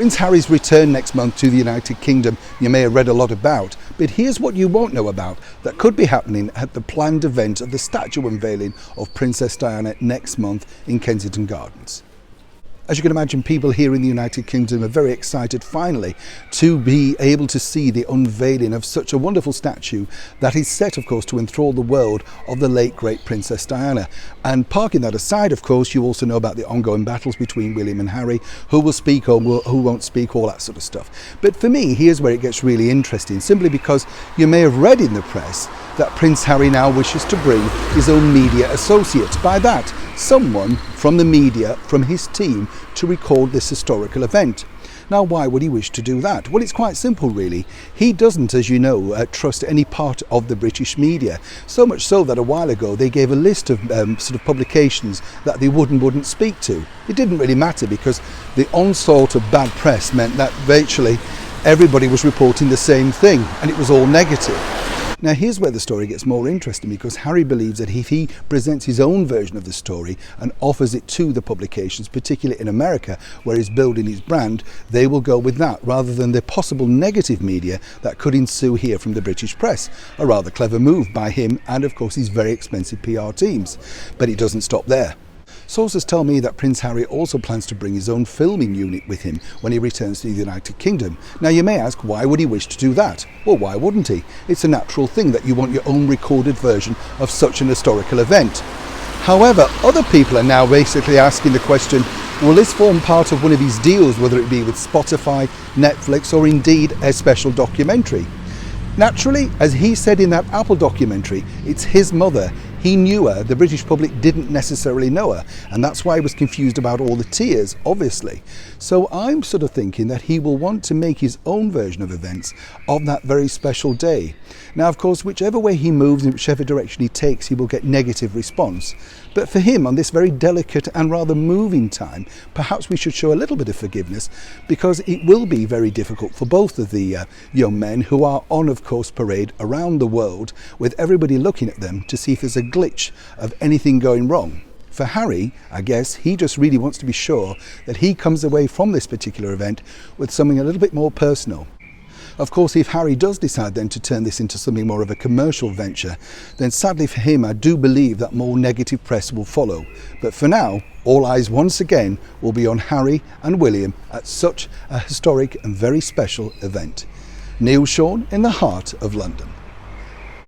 Prince Harry's return next month to the United Kingdom you may have read a lot about, but here's what you won't know about that could be happening at the planned event of the statue unveiling of Princess Diana next month in Kensington Gardens. As you can imagine, people here in the United Kingdom are very excited finally to be able to see the unveiling of such a wonderful statue that is set, of course, to enthrall the world of the late great Princess Diana. And parking that aside, of course, you also know about the ongoing battles between William and Harry, who will speak or who won't speak, all that sort of stuff. But for me, here's where it gets really interesting, simply because you may have read in the press that Prince Harry now wishes to bring his own media associate. By that, someone from the media, from his team, to record this historical event. Now, why would he wish to do that? Well, it's quite simple, really. He doesn't, as you know, trust any part of the British media. So much so that a while ago they gave a list of sort of publications that they wouldn't speak to. It didn't really matter because the onslaught of bad press meant that virtually everybody was reporting the same thing, and it was all negative. Now, here's where the story gets more interesting, because Harry believes that if he presents his own version of the story and offers it to the publications, particularly in America, where he's building his brand, they will go with that rather than the possible negative media that could ensue here from the British press. A rather clever move by him and, of course, his very expensive PR teams. But it doesn't stop there. Sources tell me that Prince Harry also plans to bring his own filming unit with him when he returns to the United Kingdom. Now, you may ask, why would he wish to do that? Well, why wouldn't he? It's a natural thing that you want your own recorded version of such an historical event. However, other people are now basically asking the question, will this form part of one of his deals, whether it be with Spotify, Netflix, or indeed a special documentary? Naturally, as he said in that Apple documentary, it's his mother. He knew her, the British public didn't necessarily know her, and that's why he was confused about all the tears, obviously. So I'm sort of thinking that he will want to make his own version of events of that very special day. Now, of course, whichever way he moves and whichever direction he takes, he will get negative response. But for him, on this very delicate and rather moving time, perhaps we should show a little bit of forgiveness, because it will be very difficult for both of the young men who are on, of course, parade around the world, with everybody looking at them to see if there's a glitch of anything going wrong. For Harry, I guess, he just really wants to be sure that he comes away from this particular event with something a little bit more personal. Of course, if Harry does decide then to turn this into something more of a commercial venture, then sadly for him, I do believe that more negative press will follow. But for now, all eyes once again will be on Harry and William at such a historic and very special event. Neil Sean in the heart of London.